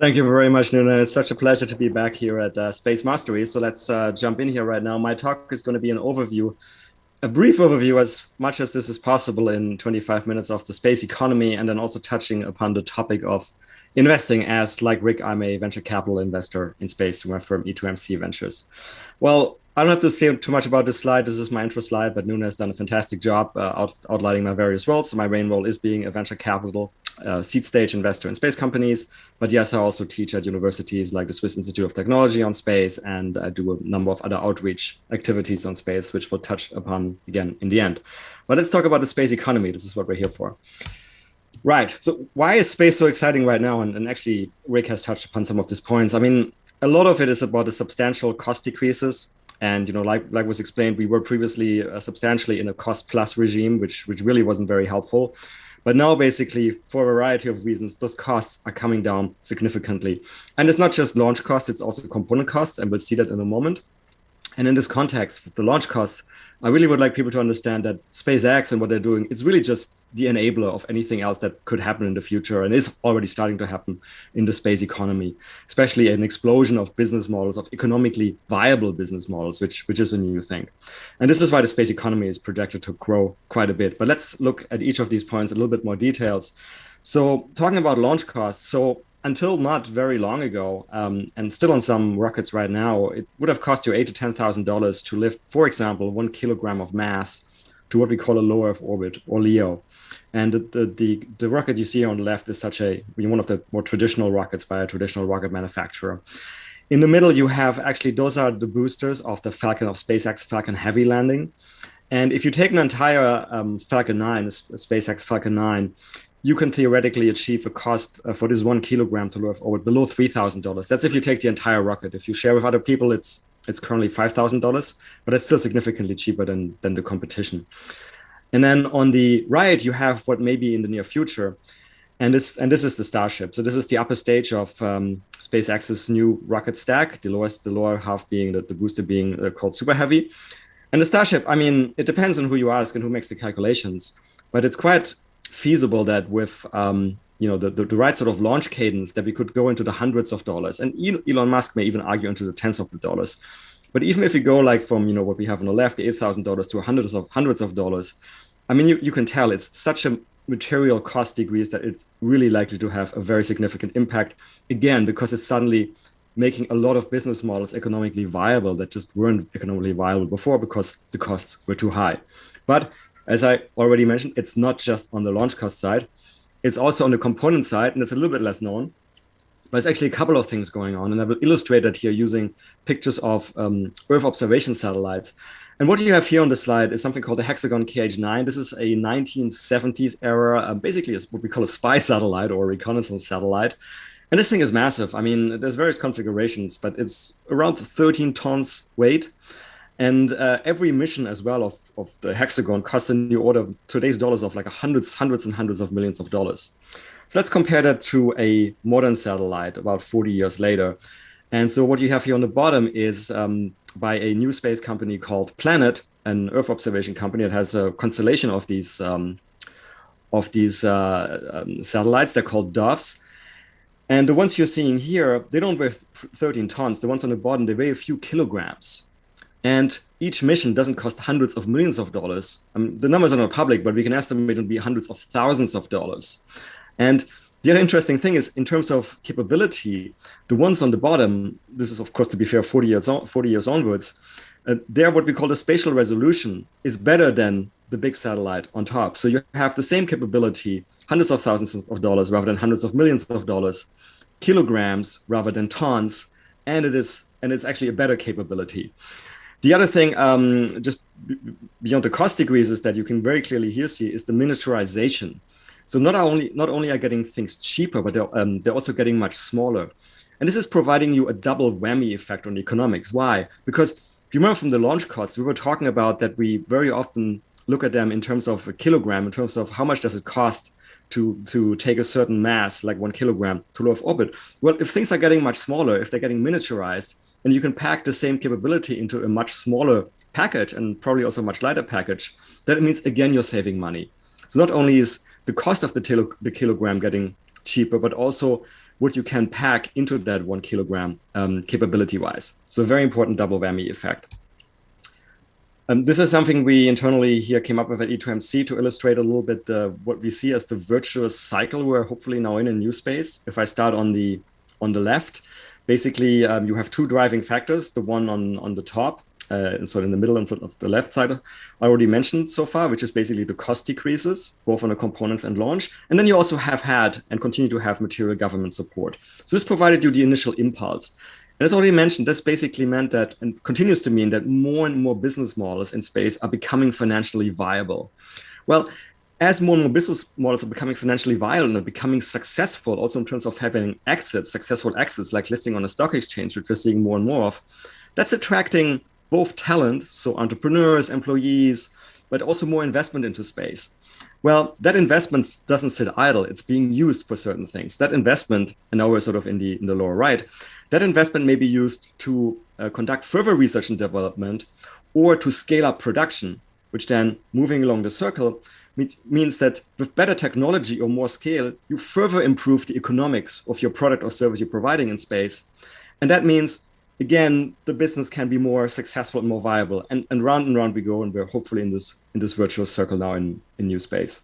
Thank you very much, Nuna. It's such a pleasure to be back here at Space Mastery. So let's jump in here right now. My talk is going to be an overview, a brief overview, as much as this is possible in 25 minutes of the space economy, and then also touching upon the topic of investing. As like Rick, I'm a venture capital investor in space through my firm E2MC Ventures. Well, I don't have to say too much about this slide. This is my intro slide, but Nuna has done a fantastic job outlining my various roles. So my main role is being a venture capital seed stage investor in space companies. But yes, I also teach at universities like the Swiss Institute of Technology on space, and I do a number of other outreach activities on space, which we'll touch upon again in the end. But let's talk about the space economy. This is what we're here for. Right. So why is space so exciting right now? And actually, Rick has touched upon some of these points. I mean, a lot of it is about the substantial cost decreases. And like was explained, we were previously substantially in a cost plus regime, which really wasn't very helpful. But now, basically, for a variety of reasons, those costs are coming down significantly. And it's not just launch costs, it's also component costs, and we'll see that in a moment. And in this context, with the launch costs, I really would like people to understand that SpaceX and what they're doing, it's really just the enabler of anything else that could happen in the future and is already starting to happen in the space economy, especially an explosion of business models, of economically viable business models, which is a new thing. And this is why the space economy is projected to grow quite a bit. But let's look at each of these points in a little bit more details. So talking about launch costs, so until not very long ago, and still on some rockets right now, it would have cost you $8,000 to $10,000 to lift, for example, 1 kilogram of mass to what we call a low Earth orbit, or LEO. And the rocket you see on the left is one of the more traditional rockets by a traditional rocket manufacturer. In the middle, you have actually, those are the boosters of the Falcon, of SpaceX Falcon Heavy landing. And if you take an entire Falcon 9, SpaceX Falcon 9, you can theoretically achieve a cost for this 1 kilogram to low Earth orbit below $3,000. That's if you take the entire rocket. If you share with other people, it's currently $5,000, but it's still significantly cheaper than the competition. And then on the right, you have what may be in the near future. And this is the Starship. So this is the upper stage of SpaceX's new rocket stack, the lower half being the booster being called Super Heavy. And the Starship, I mean, it depends on who you ask and who makes the calculations, but it's quite feasible that with the right sort of launch cadence that we could go into the hundreds of dollars, and Elon Musk may even argue into the tens of the dollars. But even if we go like from what we have on the left, the $8,000 to hundreds of dollars, I mean you can tell it's such a material cost decrease that it's really likely to have a very significant impact, again because it's suddenly making a lot of business models economically viable that just weren't economically viable before because the costs were too high. But as I already mentioned, it's not just on the launch cost side. It's also on the component side, and it's a little bit less known. But it's actually a couple of things going on. And I will illustrate that here using pictures of Earth observation satellites. And what you have here on the slide is something called the Hexagon KH9. This is a 1970s era, basically it's what we call a spy satellite or a reconnaissance satellite. And this thing is massive. I mean, there's various configurations, but it's around 13 tons weight. And every mission as well of the Hexagon costs in the order of today's dollars of like hundreds and hundreds of millions of dollars. So let's compare that to a modern satellite about 40 years later. And so what you have here on the bottom is by a new space company called Planet, an Earth observation company that has a constellation of these satellites. They're called Doves. And the ones you're seeing here, they don't weigh 13 tons. The ones on the bottom, they weigh a few kilograms. And each mission doesn't cost hundreds of millions of dollars. The numbers are not public, but we can estimate it'll be hundreds of thousands of dollars. And the other interesting thing is, in terms of capability, the ones on the bottom, this is of course to be fair, 40 years onwards, they're what we call the spatial resolution is better than the big satellite on top. So you have the same capability, hundreds of thousands of dollars rather than hundreds of millions of dollars, kilograms rather than tons, and it's actually a better capability. The other thing, just beyond the cost decreases that you can very clearly here see is the miniaturization. So not only are getting things cheaper, but they're also getting much smaller. And this is providing you a double whammy effect on economics. Why? Because if you remember from the launch costs, we were talking about that we very often look at them in terms of a kilogram, in terms of how much does it cost to take a certain mass, like 1 kilogram, to low Earth orbit. Well, if things are getting much smaller, if they're getting miniaturized, and you can pack the same capability into a much smaller package and probably also a much lighter package, that means, again, you're saving money. So not only is the cost of the kilogram getting cheaper, but also what you can pack into that 1 kilogram capability-wise. So very important double whammy effect. This is something we internally here came up with at E2MC to illustrate a little bit what we see as the virtuous cycle we're hopefully now in new space. If I start on the left, basically you have two driving factors, the one on the top, and so in the middle and of the left side, I already mentioned so far, which is basically the cost decreases, both on the components and launch. And then you also have had and continue to have material government support. So this provided you the initial impulse. And as already mentioned, this basically meant that, and continues to mean that more and more business models in space are becoming financially viable. Well, as more and more business models are becoming financially viable and becoming successful, also in terms of having successful exits, like listing on a stock exchange, which we're seeing more and more of, that's attracting both talent, so entrepreneurs, employees, but also more investment into space. Well, that investment doesn't sit idle. It's being used for certain things. That investment, and now we're sort of in the lower right, that investment may be used to conduct further research and development or to scale up production, which then, moving along the circle, means that with better technology or more scale, you further improve the economics of your product or service you're providing in space. And that means, again, the business can be more successful and more viable. And round we go, and we're hopefully in this virtuous circle now in new space.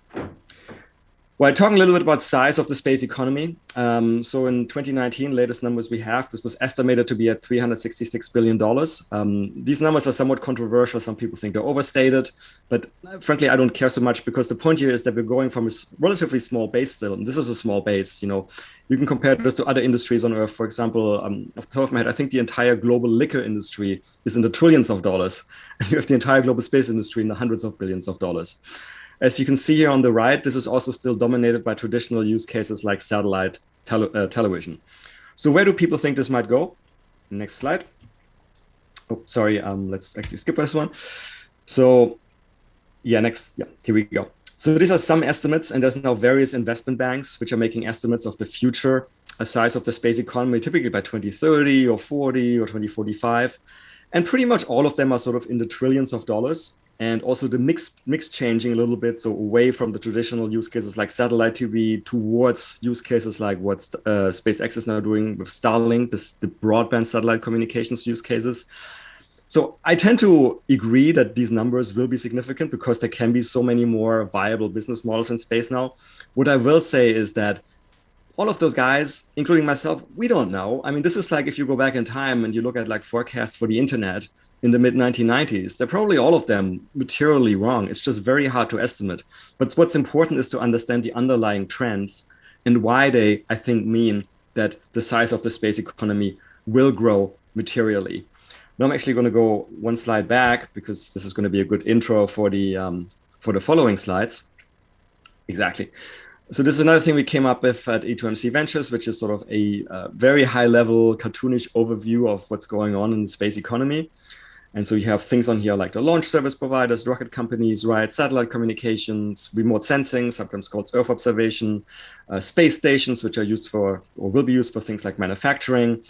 Well, talking a little bit about size of the space economy. So in 2019, latest numbers we have, this was estimated to be at $366 billion. These numbers are somewhat controversial. Some people think they're overstated, but frankly, I don't care so much, because the point here is that we're going from a relatively small base still. And this is a small base. You can compare this to other industries on Earth. For example, off the top of my head, I think the entire global liquor industry is in the trillions of dollars. And you have the entire global space industry in the hundreds of billions of dollars. As you can see here on the right, this is also still dominated by traditional use cases like satellite television. So where do people think this might go? Next slide. Oh, sorry, let's actually skip this one. So here we go. So these are some estimates, and there's now various investment banks which are making estimates of the future size of the space economy, typically by 2030 or 40 or 2045. And pretty much all of them are sort of in the trillions of dollars. And also the mix changing a little bit, so away from the traditional use cases like satellite TV towards use cases like what SpaceX is now doing with Starlink, the broadband satellite communications use cases. So I tend to agree that these numbers will be significant, because there can be so many more viable business models in space now. What I will say is that all of those guys, including myself, we don't know. I mean, this is like if you go back in time and you look at like forecasts for the internet in the mid-1990s, they're probably all of them materially wrong. It's just very hard to estimate. But what's important is to understand the underlying trends and why they, I think, mean that the size of the space economy will grow materially. Now I'm actually going to go one slide back, because this is going to be a good intro for the following slides. Exactly. So this is another thing we came up with at E2MC Ventures, which is sort of a very high-level, cartoonish overview of what's going on in the space economy. And so you have things on here like the launch service providers, rocket companies, right, satellite communications, remote sensing, sometimes called Earth observation, space stations, which are used for, or will be used for, things like manufacturing,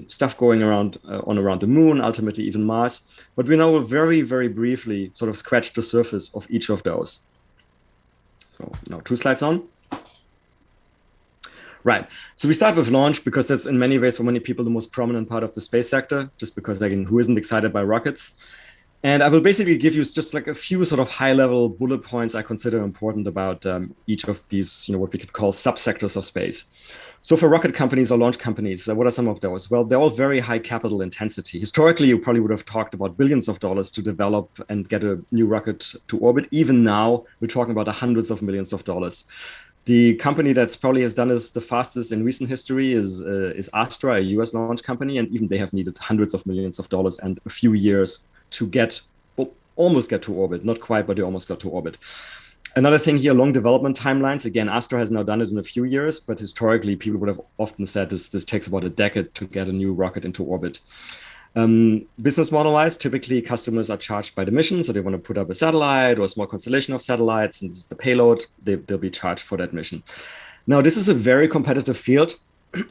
stuff going around around the moon, ultimately even Mars. But we now will very, very briefly sort of scratch the surface of each of those. So now 2 slides on. Right. So we start with launch, because that's in many ways for many people the most prominent part of the space sector, just because, again, who isn't excited by rockets? And I will basically give you just like a few sort of high-level bullet points I consider important about each of these, what we could call subsectors of space. So for rocket companies or launch companies, what are some of those? Well, they're all very high capital intensity. Historically, you probably would have talked about billions of dollars to develop and get a new rocket to orbit. Even now, we're talking about hundreds of millions of dollars. The company that's probably has done this the fastest in recent history is Astra, a US launch company, and even they have needed hundreds of millions of dollars and a few years to almost get to orbit. Not quite, but they almost got to orbit. Another thing here, long development timelines. Again, Astra has now done it in a few years, but historically, people would have often said this takes about a decade to get a new rocket into orbit. Business model-wise, typically customers are charged by the mission. So they want to put up a satellite or a small constellation of satellites, and this is the payload. They'll be charged for that mission. Now, this is a very competitive field,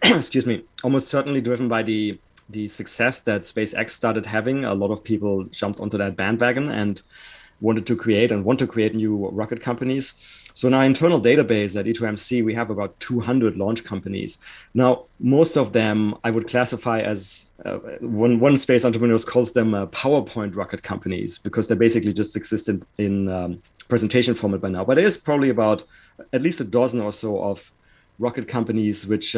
excuse me, almost certainly driven by the success that SpaceX started having. A lot of people jumped onto that bandwagon. And wanted to create and want to create new rocket companies. So in our internal database at E2MC, we have about 200 launch companies. Now, most of them I would classify as, one space entrepreneurs calls them PowerPoint rocket companies, because they basically just exist in presentation format by now. But there is probably about at least a dozen or so of rocket companies which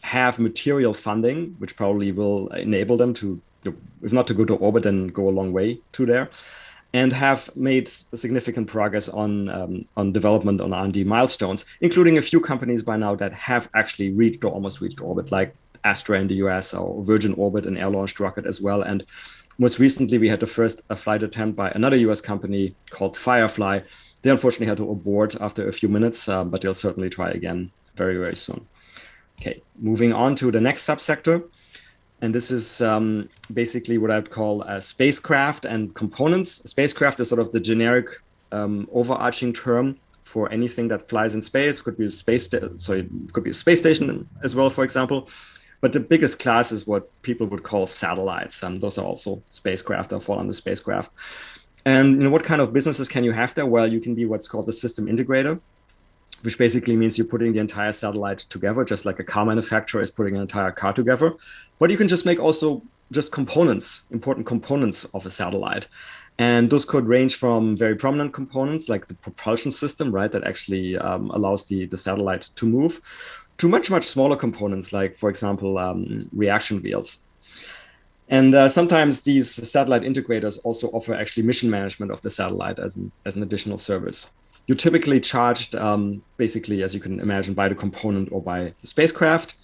have material funding, which probably will enable them to, if not to go to orbit, then go a long way to there, and have made significant progress on development on R&D milestones, including a few companies by now that have actually reached or almost reached orbit, like Astra in the US or Virgin Orbit, an air-launched rocket as well. And most recently, we had the first flight attempt by another US company called Firefly. They unfortunately had to abort after a few minutes, but they'll certainly try again very, very soon. Okay, moving on to the next subsector. And this is basically what I'd call spacecraft and components. Spacecraft is sort of the generic overarching term for anything that flies in space. Could be it could be a space station as well, for example. But the biggest class is what people would call satellites. Those are also spacecraft that fall under spacecraft. And what kind of businesses can you have there? Well, you can be what's called a system integrator, which basically means you're putting the entire satellite together, just like a car manufacturer is putting an entire car together. But you can just make also just components, important components of a satellite. And those could range from very prominent components like the propulsion system, right, that actually allows the satellite to move, to much, much smaller components like, for example, reaction wheels. And sometimes these satellite integrators also offer actually mission management of the satellite as an additional service. You're typically charged, basically, as you can imagine, by the component or by the spacecraft.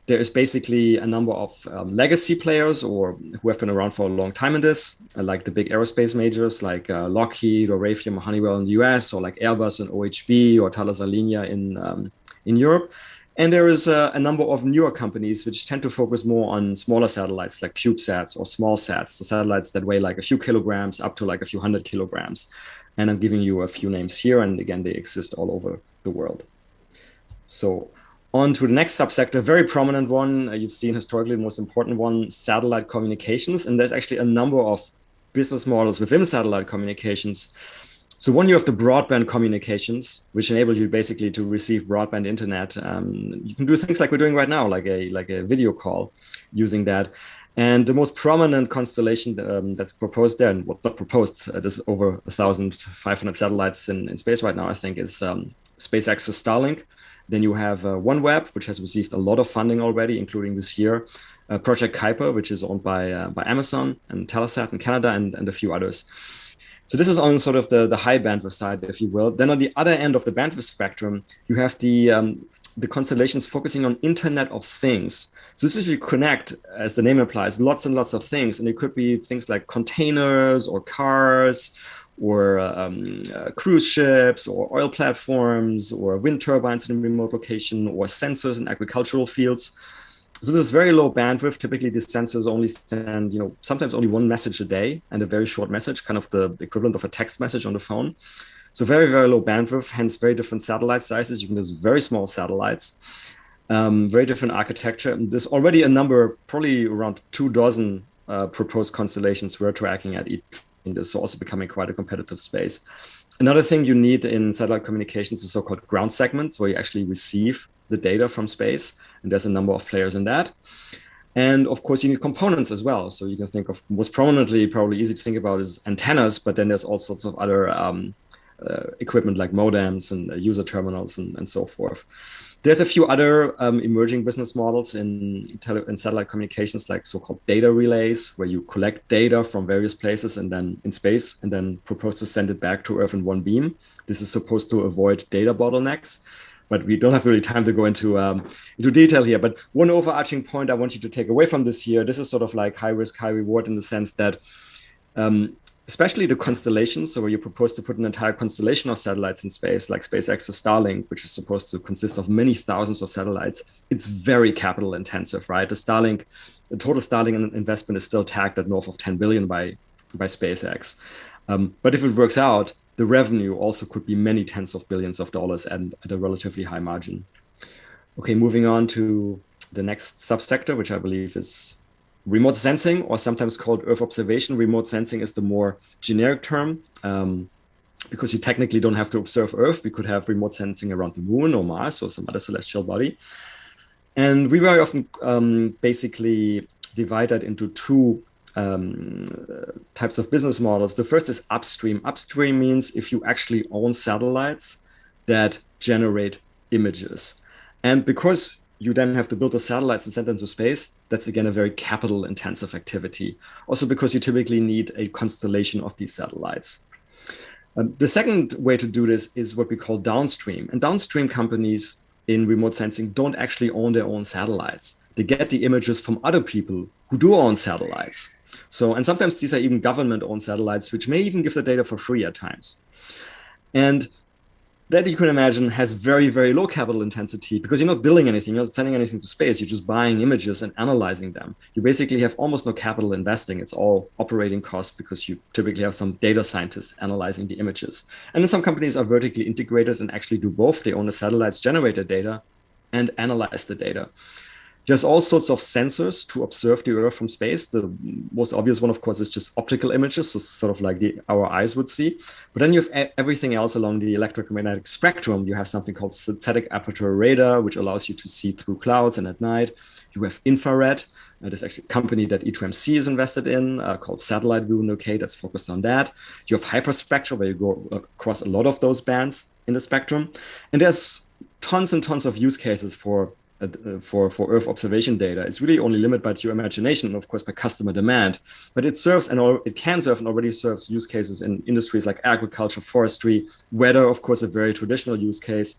There is basically a number of legacy players or who have been around for a long time in this, like the big aerospace majors like Lockheed or Raytheon or Honeywell in the US, or like Airbus and OHB or Thales Alenia in Europe. And there is a number of newer companies which tend to focus more on smaller satellites like CubeSats or small sats, so satellites that weigh like a few kilograms up to like a few hundred kilograms. And I'm giving you a few names here. And again, they exist all over the world. So on to the next subsector, very prominent one. You've seen historically the most important one, satellite communications. And there's actually a number of business models within satellite communications. So one, you have the broadband communications, which enable you basically to receive broadband internet. You can do things like we're doing right now, like a video call using that. And the most prominent constellation that's proposed there, and not proposed, there's over 1,500 satellites in space right now, I think, is SpaceX's Starlink. Then you have OneWeb, which has received a lot of funding already, including this year. Project Kuiper, which is owned by Amazon and Telesat in Canada, and a few others. So this is on sort of the high bandwidth side, if you will. Then on the other end of the bandwidth spectrum, you have the constellations focusing on Internet of Things. So this is if you connect, as the name implies, lots and lots of things. And it could be things like containers or cars or cruise ships or oil platforms or wind turbines in a remote location or sensors in agricultural fields. So this is very low bandwidth. Typically, these sensors only send, sometimes only one message a day, and a very short message, kind of the equivalent of a text message on the phone. So very, very low bandwidth, hence very different satellite sizes. You can use very small satellites, very different architecture. And there's already a number, probably around 24 proposed constellations we're tracking at each. This is also becoming quite a competitive space. Another thing you need in satellite communications is so-called ground segments, where you actually receive the data from space. And there's a number of players in that. And of course, you need components as well. So you can think of most prominently, probably easy to think about, is antennas, but then there's all sorts of other equipment like modems and user terminals and so forth. There's a few other emerging business models in satellite communications, like so-called data relays, where you collect data from various places and then in space and then propose to send it back to Earth in one beam. This is supposed to avoid data bottlenecks. But we don't have really time to go into detail here. But one overarching point I want you to take away from this here, this is sort of like high risk, high reward in the sense that especially the constellations, so where you propose to put an entire constellation of satellites in space, like SpaceX's Starlink, which is supposed to consist of many thousands of satellites, it's very capital intensive, right? The total Starlink investment is still tagged at north of 10 billion by SpaceX. But if it works out, the revenue also could be many tens of billions of dollars and at a relatively high margin. Okay, moving on to the next subsector, which I believe is remote sensing, or sometimes called Earth observation. Remote sensing is the more generic term, because you technically don't have to observe Earth. We could have remote sensing around the moon or Mars or some other celestial body. And we very often basically divide that into two types of business models. The first is upstream. Upstream means if you actually own satellites that generate images. And because you then have to build the satellites and send them to space, that's again a very capital intensive activity. Also because you typically need a constellation of these satellites. The second way to do this is what we call downstream. And downstream companies in remote sensing don't actually own their own satellites. They get the images from other people who do own satellites. So, and sometimes these are even government-owned satellites, which may even give the data for free at times. And that, you can imagine, has very, very low capital intensity because you're not building anything, you're not sending anything to space, you're just buying images and analyzing them. You basically have almost no capital investing. It's all operating costs because you typically have some data scientists analyzing the images. And then some companies are vertically integrated and actually do both. They own the satellites, generate the data, and analyze the data. There's all sorts of sensors to observe the Earth from space. The most obvious one, of course, is just optical images, so sort of like our eyes would see. But then you have everything else along the electromagnetic spectrum. You have something called synthetic aperture radar, which allows you to see through clouds and at night. You have infrared. There's actually a company that E2MC is invested in called Satellite View in UK that's focused on that. You have hyperspectral, where you go across a lot of those bands in the spectrum. And there's tons and tons of use cases for Earth observation data. It's really only limited by your imagination and, of course, by customer demand. But it serves it can serve and already serves use cases in industries like agriculture, forestry, weather, of course, a very traditional use case.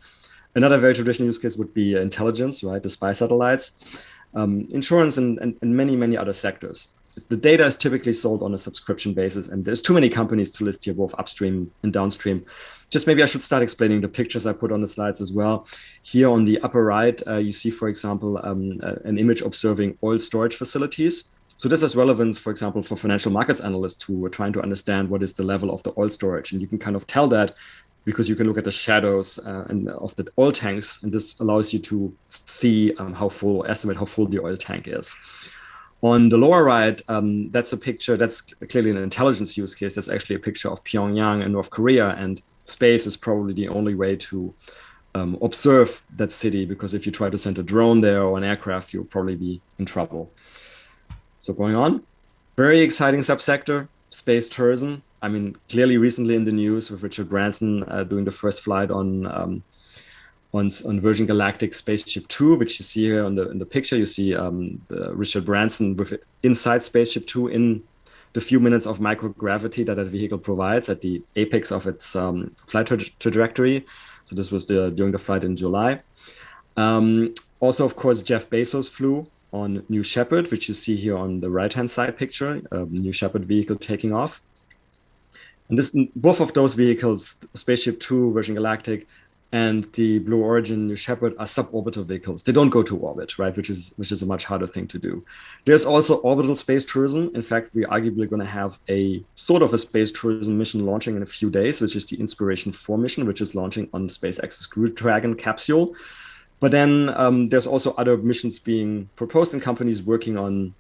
Another very traditional use case would be intelligence, right? The spy satellites, insurance, and many, many other sectors. The data is typically sold on a subscription basis, and there's too many companies to list here, both upstream and downstream. Just maybe I should start explaining the pictures I put on the slides as well. Here on the upper right, you see, for example, an image observing oil storage facilities. So this has relevance, for example, for financial markets analysts who are trying to understand what is the level of the oil storage. And you can kind of tell that because you can look at the shadows of the oil tanks, and this allows you to see estimate how full the oil tank is. On the lower right, that's a picture, that's clearly an intelligence use case. That's actually a picture of Pyongyang in North Korea, and space is probably the only way to observe that city, because if you try to send a drone there or an aircraft, you'll probably be in trouble. So going on, very exciting subsector, space tourism. I mean, clearly recently in the news with Richard Branson doing the first flight on Virgin Galactic Spaceship 2, which you see here in the picture. You see Richard Branson with inside Spaceship 2 in the few minutes of microgravity that vehicle provides at the apex of its flight trajectory. So this was during the flight in July. Also, of course, Jeff Bezos flew on New Shepard, which you see here on the right-hand side picture, New Shepard vehicle taking off. And both of those vehicles, Spaceship 2, Virgin Galactic, and the Blue Origin New Shepard, are suborbital vehicles. They don't go to orbit, right? Which is a much harder thing to do. There's also orbital space tourism. In fact, we're arguably going to have a sort of a space tourism mission launching in a few days, which is the Inspiration 4 mission, which is launching on SpaceX's Crew Dragon capsule. But then there's also other missions being proposed and companies working on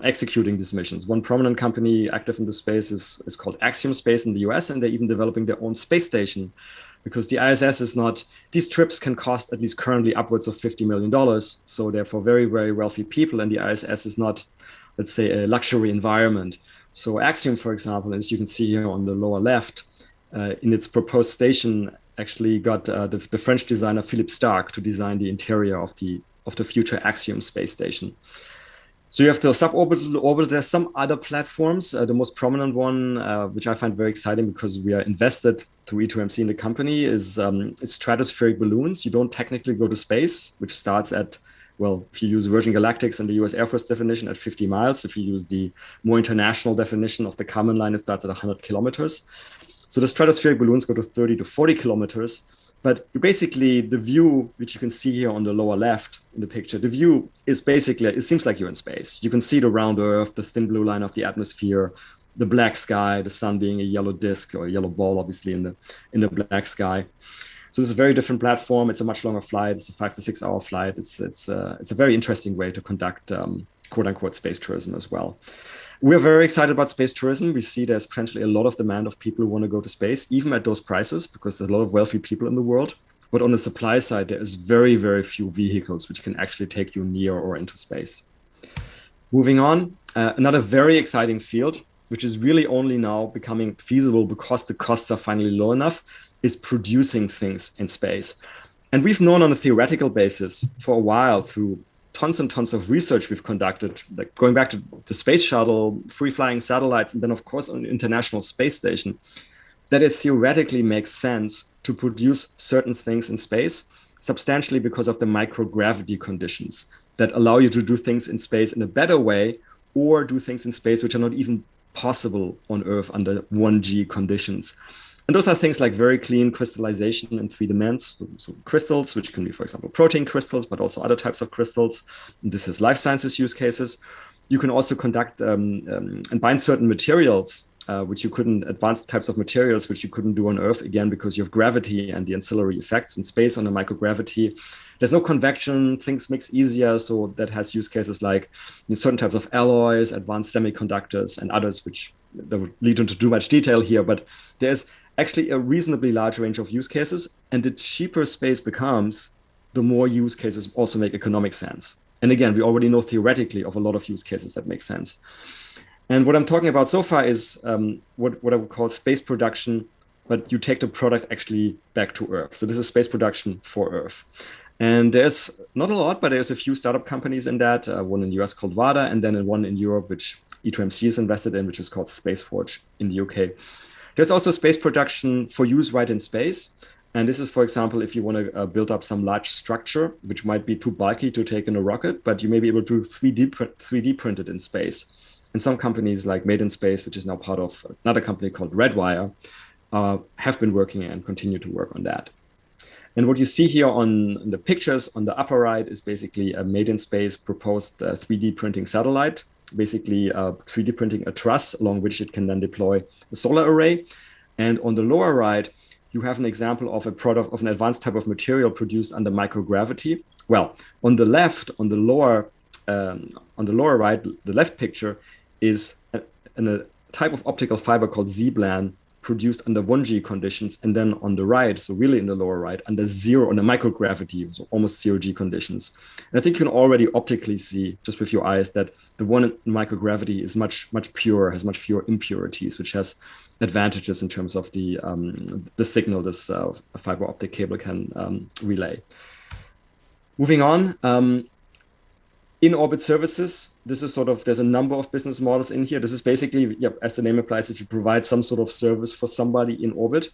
executing these missions. One prominent company active in the space is called Axiom Space in the US, and they're even developing their own space station, because the ISS is not, these trips can cost at least currently upwards of $50 million. So they're for very, very wealthy people, and the ISS is not, let's say, a luxury environment. So Axiom, for example, as you can see here on the lower left, in its proposed station, actually got the French designer Philippe Starck to design the interior of the future Axiom space station. So you have the suborbital, orbital. There's some other platforms. The most prominent one, which I find very exciting because we are invested through E2MC in the company, is stratospheric balloons. You don't technically go to space, which starts at, well, if you use Virgin Galactic's and the US Air Force definition, at 50 miles. If you use the more international definition of the Kármán line, it starts at 100 kilometers. So the stratospheric balloons go to 30 to 40 kilometers. But basically, the view, which you can see here on the lower left in the picture, the view is basically, it seems like you're in space. You can see the round Earth, the thin blue line of the atmosphere, the black sky, the sun being a yellow disk or a yellow ball, obviously, in the black sky. So it's a very different platform. It's a much longer flight. It's a 5 to 6 hour flight. It's a very interesting way to conduct quote unquote space tourism as well. We're very excited about space tourism. We see there's potentially a lot of demand of people who want to go to space, even at those prices, because there's a lot of wealthy people in the world. But on the supply side, there is very, very few vehicles which can actually take you near or into space. Moving on, another very exciting field, which is really only now becoming feasible because the costs are finally low enough, is producing things in space. And we've known on a theoretical basis for a while through tons and tons of research we've conducted, like going back to the space shuttle, free flying satellites, and then of course on the International Space Station, that it theoretically makes sense to produce certain things in space substantially because of the microgravity conditions that allow you to do things in space in a better way, or do things in space which are not even possible on Earth under 1G conditions. And those are things like very clean crystallization in 3 dimensions, so crystals, which can be, for example, protein crystals, but also other types of crystals. And this is life sciences use cases. You can also conduct and bind certain materials, which you couldn't, advanced types of materials, which you couldn't do on Earth, again, because you have gravity and the ancillary effects in space on the microgravity. There's no convection, things mix easier. So that has use cases like certain types of alloys, advanced semiconductors, and others, which that would lead into too much detail here. But there's actually a reasonably large range of use cases. And the cheaper space becomes, the more use cases also make economic sense. And again, we already know theoretically of a lot of use cases that make sense. And what I'm talking about so far is what I would call space production, but you take the product actually back to Earth. So this is space production for Earth. And there's not a lot, but there's a few startup companies in that, one in the US called VADA, and then one in Europe, which E2MC is invested in, which is called SpaceForge in the UK. There's also space production for use right in space. And this is, for example, if you want to build up some large structure, which might be too bulky to take in a rocket, but you may be able to 3D print it in space. And some companies like Made in Space, which is now part of another company called Redwire, have been working and continue to work on that. And what you see here on the pictures on the upper right is basically a Made in Space proposed 3D printing satellite, basically 3D printing a truss along which it can then deploy a solar array. And on the lower right, you have an example of a product of an advanced type of material produced under microgravity. Well, on the left, on the lower right, the left picture is a type of optical fiber called Z-blan produced under 1G conditions, and then on the right, so really in the lower right, under microgravity, so almost 0G conditions. And I think you can already optically see, just with your eyes, that the one in microgravity is much purer, has much fewer impurities, which has advantages in terms of the signal this fiber optic cable can relay. Moving on. In-orbit services, this is sort of, there's a number of business models in here. This is basically, as the name implies, if you provide some sort of service for somebody in orbit.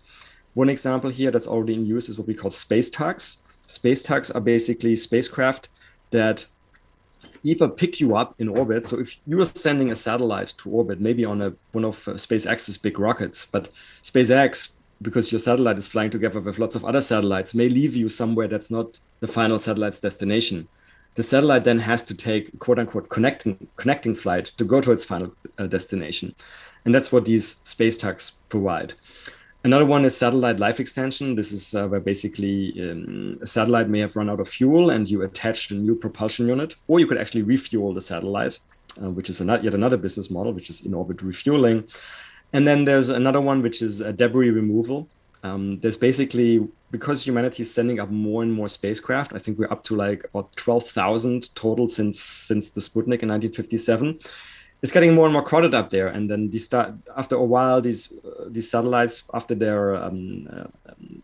One example here that's already in use is what we call space tugs. Space tugs are basically spacecraft that either pick you up in orbit. So if you are sending a satellite to orbit, maybe on one of SpaceX's big rockets, but SpaceX, because your satellite is flying together with lots of other satellites, may leave you somewhere that's not the final satellite's destination. The satellite then has to take quote unquote connecting flight to go to its final destination. And that's what these space tugs provide. Another one is satellite life extension. This is where basically a satellite may have run out of fuel and you attach a new propulsion unit, or you could actually refuel the satellite, which is yet another business model, which is in-orbit refueling. And then there's another one, which is debris removal. There's basically, because humanity is sending up more and more spacecraft, I think we're up to like about 12,000 total since the Sputnik in 1957. It's getting more and more crowded up there. And then after a while, these satellites, after they're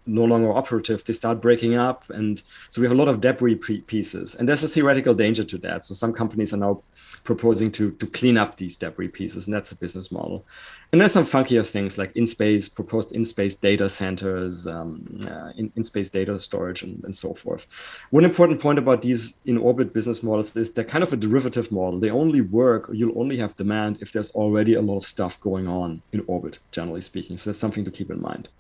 no longer operative, they start breaking up. And so we have a lot of debris pieces. And there's a theoretical danger to that. So some companies are now proposing to clean up these debris pieces, and that's a business model. And there's some funkier things like proposed in-space data centers, in-space data storage, and so forth. One important point about these in-orbit business models is they're kind of a derivative model. They only work, or you'll only have demand if there's already a lot of stuff going on in orbit, generally speaking. So that's something to keep in mind.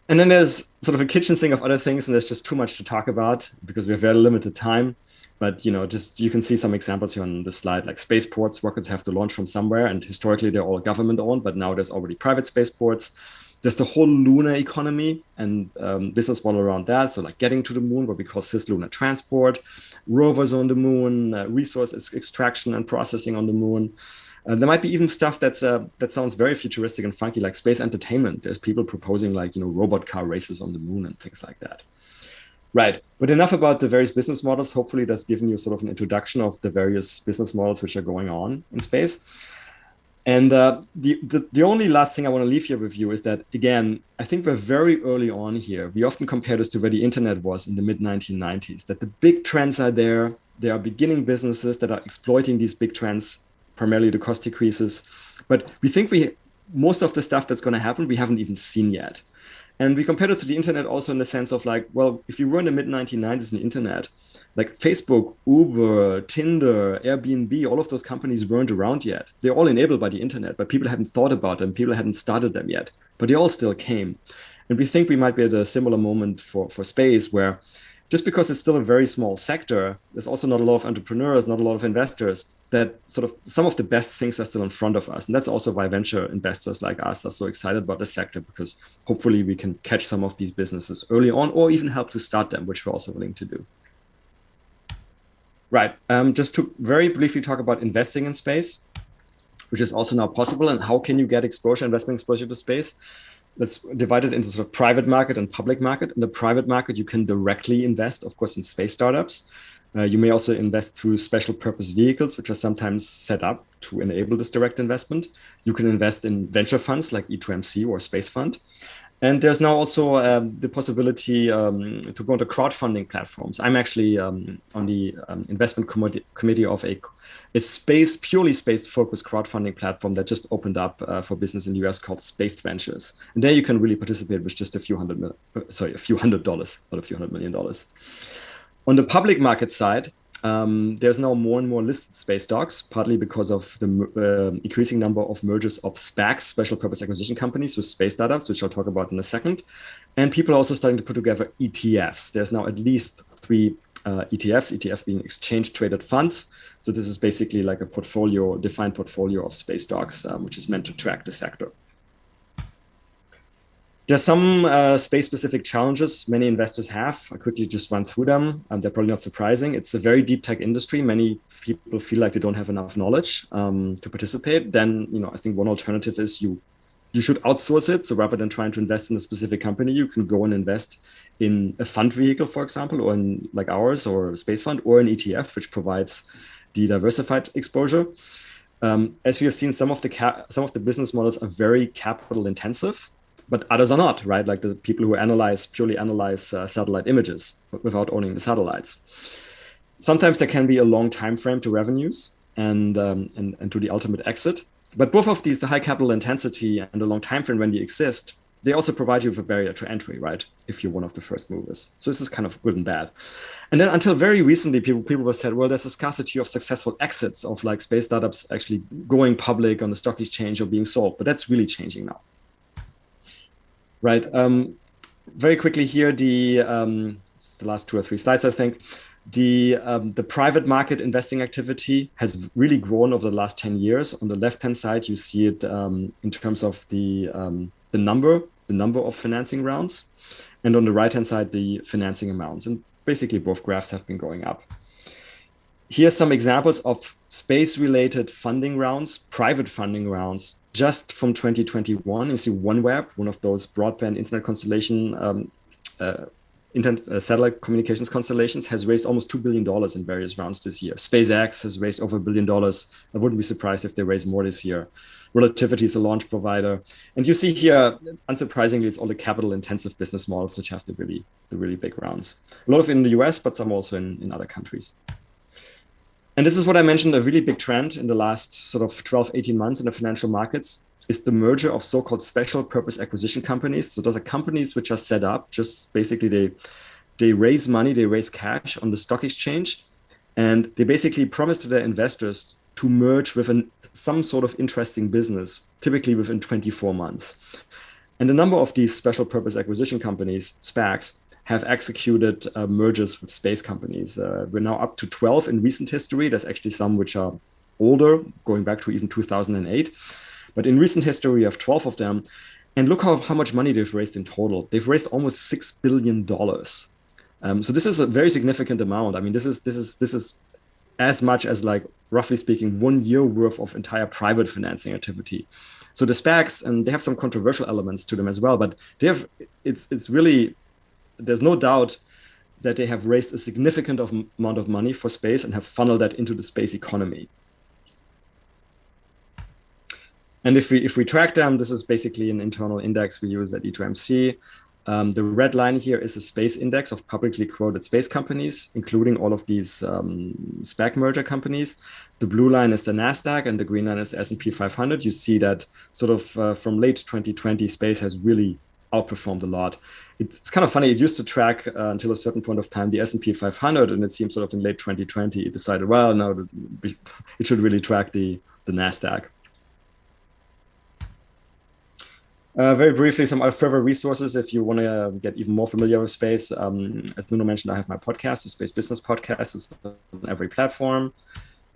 And then there's sort of a kitchen sink of other things, and there's just too much to talk about because we have very limited time. But just you can see some examples here on this slide, like spaceports. Rockets have to launch from somewhere, and historically they're all government owned, but now there's already private spaceports. There's the whole lunar economy and business model around that. So like getting to the moon, what we call cislunar transport, rovers on the moon, resource extraction and processing on the moon. There might be even stuff that sounds very futuristic and funky, like space entertainment. There's people proposing like, robot car races on the moon and things like that. Right. But enough about the various business models. Hopefully that's given you sort of an introduction of the various business models which are going on in space. And the only last thing I want to leave here with you is that, again, I think we're very early on here. We often compare this to where the internet was in the mid-1990s, that the big trends are there. There are beginning businesses that are exploiting these big trends, primarily the cost decreases. But we think most of the stuff that's going to happen, we haven't even seen yet. And we compare this to the internet also in the sense of like, well, if you were in the mid-1990s in the internet, like Facebook, Uber, Tinder, Airbnb, all of those companies weren't around yet. They're all enabled by the internet, but people hadn't thought about them. People hadn't started them yet, but they all still came. And we think we might be at a similar moment for space where just because it's still a very small sector, there's also not a lot of entrepreneurs, not a lot of investors, that sort of some of the best things are still in front of us. And that's also why venture investors like us are so excited about the sector, because hopefully we can catch some of these businesses early on or even help to start them, which we're also willing to do. Right. Just to very briefly talk about investing in space, which is also now possible. And how can you get investment exposure to space? Let's divide it into sort of private market and public market. In the private market, you can directly invest, of course, in space startups. You may also invest through special purpose vehicles, which are sometimes set up to enable this direct investment. You can invest in venture funds like E2MC or Space Fund. And there's now also the possibility to go into crowdfunding platforms. I'm actually on the investment committee of a purely space-focused crowdfunding platform that just opened up for business in the US called Space Ventures. And there you can really participate with just a few hundred dollars, not a few $100 million. On the public market side, there's now more and more listed space stocks, partly because of the increasing number of mergers of SPACs, special purpose acquisition companies, with space startups, which I'll talk about in a second. And people are also starting to put together ETFs. There's now at least 3 ETFs, ETF being exchange traded funds. So this is basically like a defined portfolio of space stocks, which is meant to track the sector. There's some space-specific challenges many investors have. I quickly just run through them. They're probably not surprising. It's a very deep tech industry. Many people feel like they don't have enough knowledge to participate. Then, I think one alternative is you should outsource it. So rather than trying to invest in a specific company, you can go and invest in a fund vehicle, for example, or in like ours or a space fund, or an ETF, which provides the diversified exposure. As we have seen, some of the business models are very capital intensive, but others are not, right? Like the people who purely analyze satellite images without owning the satellites. Sometimes there can be a long time frame to revenues and to the ultimate exit. But both of these, the high capital intensity and the long time frame when they exist, they also provide you with a barrier to entry, right? If you're one of the first movers. So this is kind of good and bad. And then until very recently, people were said, well, there's a scarcity of successful exits of like space startups actually going public on the stock exchange or being sold. But that's really changing now. Right. Very quickly here, the last 2 or 3 slides, I think. The private market investing activity has really grown over the last 10 years. On the left-hand side, you see it in terms of the number of financing rounds, and on the right-hand side, the financing amounts. And basically, both graphs have been going up. Here's some examples of space-related funding rounds, private funding rounds, just from 2021. You see OneWeb, one of those broadband internet constellation, satellite communications constellations, has raised almost $2 billion in various rounds this year. SpaceX has raised over $1 billion. I wouldn't be surprised if they raise more this year. Relativity is a launch provider. And you see here, unsurprisingly, it's all the capital-intensive business models which have the really big rounds. A lot of it in the US, but some also in other countries. And this is what I mentioned, a really big trend in the last sort of 12, 18 months in the financial markets is the merger of so-called special purpose acquisition companies. So those are companies which are set up, just basically they raise money, they raise cash on the stock exchange, and they basically promise to their investors to merge with some sort of interesting business, typically within 24 months. And a number of these special purpose acquisition companies, SPACs, have executed mergers with space companies. We're now up to 12 in recent history. There's actually some which are older, going back to even 2008. But in recent history, we have 12 of them. And look how much money they've raised in total. They've raised almost $6 billion. So this is a very significant amount. I mean, this is as much as, like, roughly speaking, 1 year worth of entire private financing activity. So the SPACs, and they have some controversial elements to them as well, but they have, it's really, there's no doubt that they have raised a significant amount of money for space and have funneled that into the space economy. And if we track them, this is basically an internal index we use at E2MC. The red line here is a space index of publicly quoted space companies, including all of these SPAC merger companies. The blue line is the NASDAQ, and the green line is the S&P 500. You see that sort of from late 2020, space has really outperformed a lot. It's kind of funny. It used to track until a certain point of time the S&P 500, and it seems sort of in late 2020 it decided, well, no, it should really track the NASDAQ. Very briefly, some further resources if you want to get even more familiar with space. As Nuno mentioned, I have my podcast, the Space Business Podcast. It's on every platform.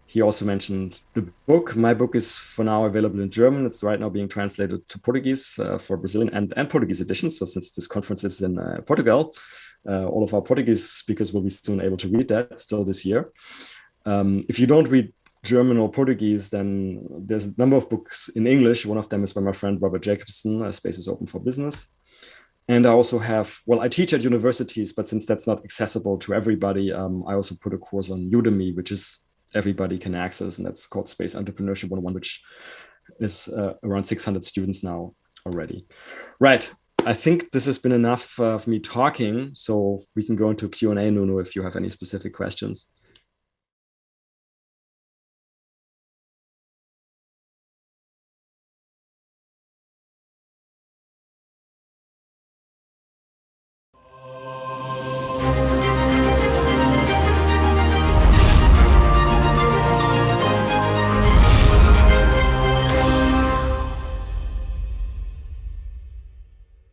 He also mentioned the book. My book is for now available in German. It's right now being translated to Portuguese for Brazilian and Portuguese editions. So since this conference is in Portugal, all of our Portuguese speakers will be soon able to read that still this year. If you don't read German or Portuguese, then there's a number of books in English. One of them is by my friend Robert Jacobson, Space is Open for Business. And I also have, well, I teach at universities, but since that's not accessible to everybody, I also put a course on Udemy, which is everybody can access, and that's called Space Entrepreneurship 101, which is around 600 students now already. Right. I think this has been enough for me talking, so we can go into Q&A, Nuno, if you have any specific questions.